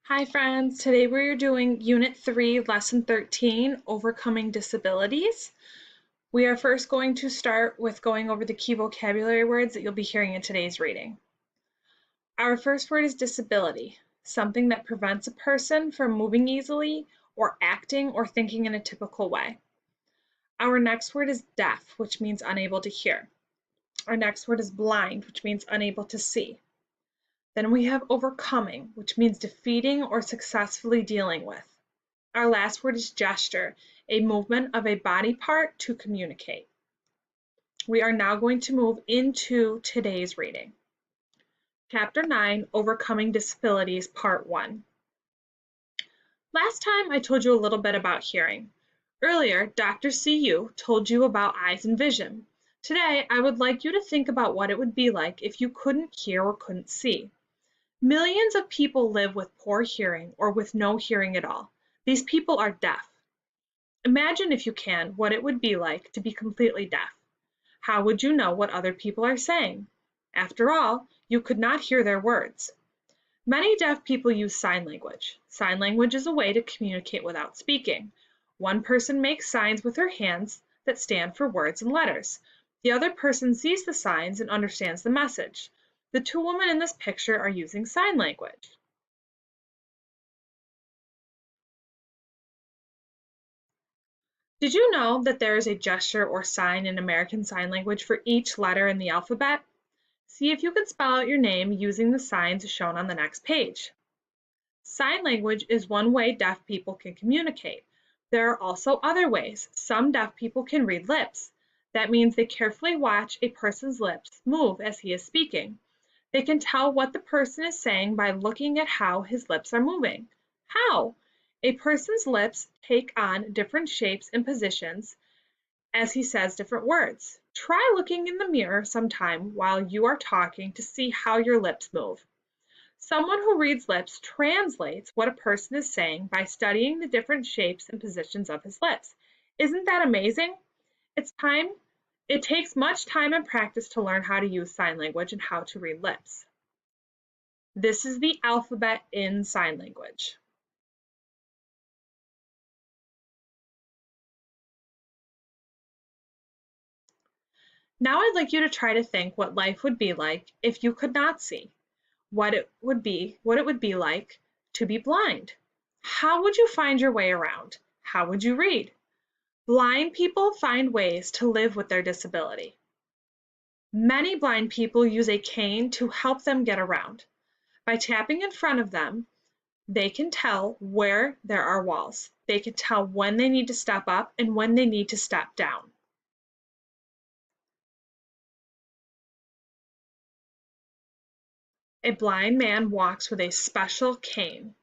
Hi friends, today we're doing Unit 3, Lesson 13, Overcoming Disabilities. We are first going to start with going over the key vocabulary words that you'll be hearing in today's reading. Our first word is disability, something that prevents a person from moving easily or acting or thinking in a typical way. Our next word is deaf, which means unable to hear. Our next word is blind, which means unable to see. Then we have overcoming, which means defeating or successfully dealing with. Our last word is gesture, a movement of a body part to communicate. We are now going to move into today's reading. Chapter 9, Overcoming Disabilities, Part 1. Last time I told you a little bit about hearing. Earlier, Dr. CU told you about eyes and vision. Today, I would like you to think about what it would be like if you couldn't hear or couldn't see. Millions of people live with poor hearing or with no hearing at all. These people are deaf. Imagine, if you can, what it would be like to be completely deaf. How would you know what other people are saying? After all, you could not hear their words. Many deaf people use sign language. Sign language is a way to communicate without speaking. One person makes signs with her hands that stand for words and letters. The other person sees the signs and understands the message. The two women in this picture are using sign language. Did you know that there is a gesture or sign in American Sign Language for each letter in the alphabet? See if you can spell out your name using the signs shown on the next page. Sign language is one way deaf people can communicate. There are also other ways. Some deaf people can read lips. That means they carefully watch a person's lips move as he is speaking. They can tell what the person is saying by looking at how his lips are moving. How? A person's lips take on different shapes and positions as he says different words. Try looking in the mirror sometime while you are talking to see how your lips move. Someone who reads lips translates what a person is saying by studying the different shapes and positions of his lips. Isn't that amazing? It takes much time and practice to learn how to use sign language and how to read lips. This is the alphabet in sign language. Now I'd like you to try to think what life would be like if you could not see, what it would be like to be blind. How would you find your way around? How would you read? Blind people find ways to live with their disability. Many blind people use a cane to help them get around. By tapping in front of them, they can tell where there are walls. They can tell when they need to step up and when they need to step down. A blind man walks with a special cane.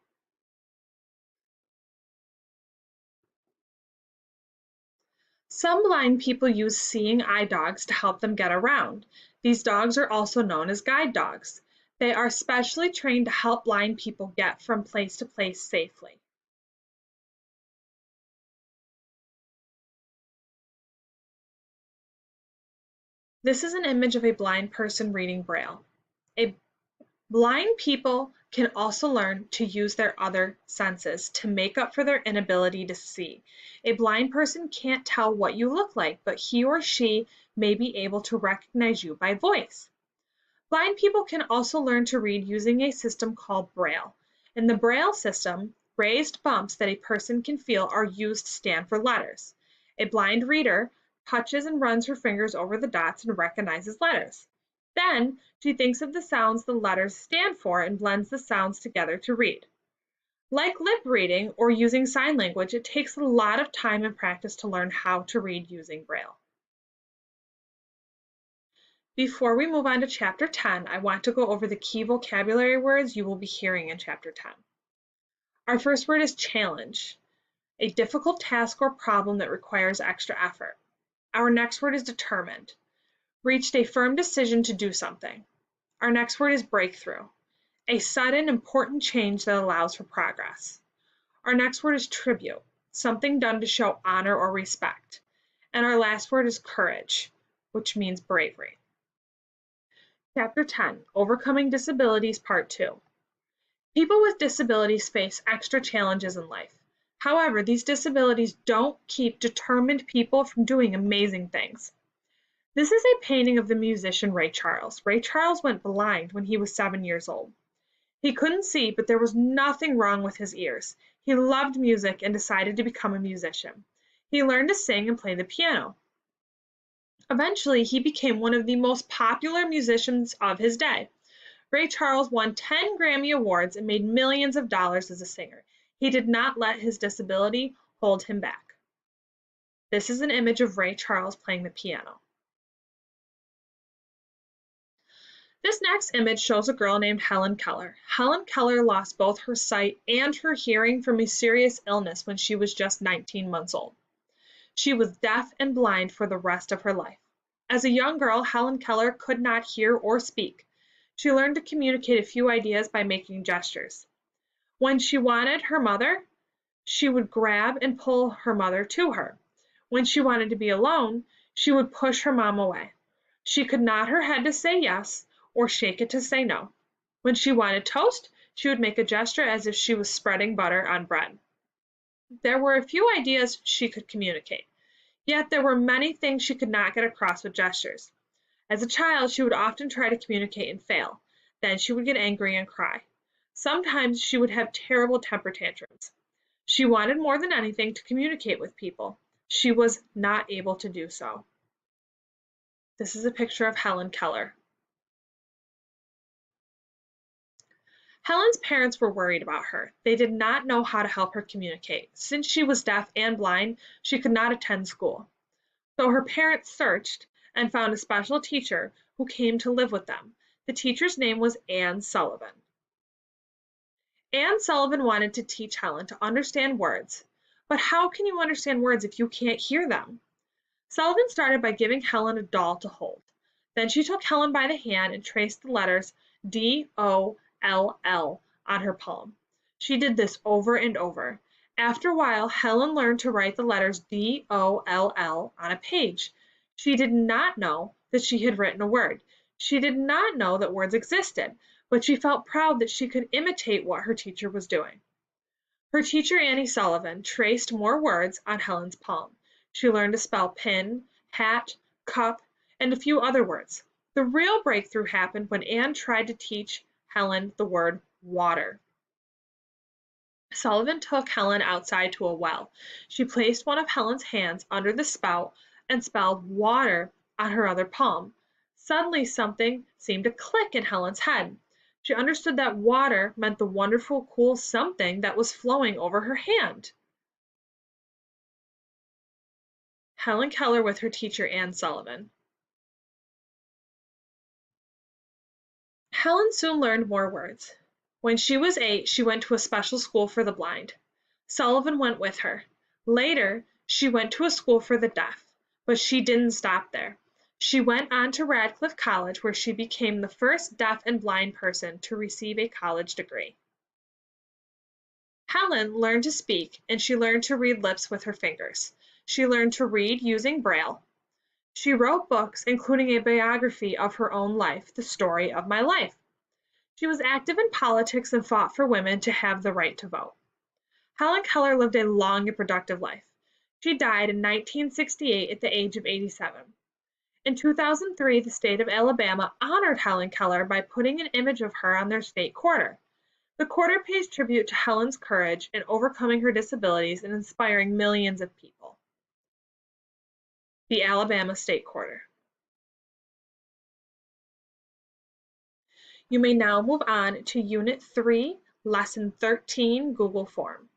Some blind people use seeing eye dogs to help them get around. These dogs are also known as guide dogs. They are specially trained to help blind people get from place to place safely. This is an image of a blind person reading Braille. A Blind people can also learn to use their other senses to make up for their inability to see. A blind person can't tell what you look like, but he or she may be able to recognize you by voice. Blind people can also learn to read using a system called Braille. In the Braille system, raised bumps that a person can feel are used to stand for letters. A blind reader touches and runs her fingers over the dots and recognizes letters. Then, she thinks of the sounds the letters stand for and blends the sounds together to read. Like lip reading or using sign language, it takes a lot of time and practice to learn how to read using Braille. Before we move on to Chapter 10, I want to go over the key vocabulary words you will be hearing in Chapter 10. Our first word is challenge, a difficult task or problem that requires extra effort. Our next word is determined, reached a firm decision to do something. Our next word is breakthrough, a sudden important change that allows for progress. Our next word is tribute, something done to show honor or respect. And our last word is courage, which means bravery. Chapter 10, Overcoming Disabilities, Part 2. People with disabilities face extra challenges in life. However, these disabilities don't keep determined people from doing amazing things. This is a painting of the musician Ray Charles. Ray Charles went blind when he was 7 years old. He couldn't see, but there was nothing wrong with his ears. He loved music and decided to become a musician. He learned to sing and play the piano. Eventually, he became one of the most popular musicians of his day. Ray Charles won 10 Grammy Awards and made millions of dollars as a singer. He did not let his disability hold him back. This is an image of Ray Charles playing the piano. This next image shows a girl named Helen Keller. Helen Keller lost both her sight and her hearing from a serious illness when she was just 19 months old. She was deaf and blind for the rest of her life. As a young girl, Helen Keller could not hear or speak. She learned to communicate a few ideas by making gestures. When she wanted her mother, she would grab and pull her mother to her. When she wanted to be alone, she would push her mom away. She could nod her head to say yes or shake it to say no. When she wanted toast, she would make a gesture as if she was spreading butter on bread. There were a few ideas she could communicate, yet there were many things she could not get across with gestures. As a child, she would often try to communicate and fail. Then she would get angry and cry. Sometimes she would have terrible temper tantrums. She wanted more than anything to communicate with people. She was not able to do so. This is a picture of Helen Keller. Helen's parents were worried about her. They did not know how to help her communicate. Since she was deaf and blind, she could not attend school. So her parents searched and found a special teacher who came to live with them. The teacher's name was Anne Sullivan. Anne Sullivan wanted to teach Helen to understand words. But how can you understand words if you can't hear them? Sullivan started by giving Helen a doll to hold. Then she took Helen by the hand and traced the letters D-O-L-L on her palm. She did this over and over. After a while, Helen learned to write the letters D-O-L-L on a page. She did not know that she had written a word. She did not know that words existed, but she felt proud that she could imitate what her teacher was doing. Her teacher, Annie Sullivan, traced more words on Helen's palm. She learned to spell pin, hat, cup, and a few other words. The real breakthrough happened when Anne tried to teach Helen the word water. Sullivan took Helen outside to a well. She placed one of Helen's hands under the spout and spelled water on her other palm. Suddenly something seemed to click in Helen's head. She understood that water meant the wonderful, cool something that was flowing over her hand. Helen Keller with her teacher Anne Sullivan. Helen soon learned more words. When she was 8, she went to a special school for the blind. Sullivan went with her. Later, she went to a school for the deaf, but she didn't stop there. She went on to Radcliffe College, where she became the first deaf and blind person to receive a college degree. Helen learned to speak, and she learned to read lips with her fingers. She learned to read using Braille. She wrote books, including a biography of her own life, The Story of My Life. She was active in politics and fought for women to have the right to vote. Helen Keller lived a long and productive life. She died in 1968 at the age of 87. In 2003, the state of Alabama honored Helen Keller by putting an image of her on their state quarter. The quarter pays tribute to Helen's courage in overcoming her disabilities and inspiring millions of people. The Alabama State Quarter. You may now move on to Unit 3, Lesson 13, Google Form.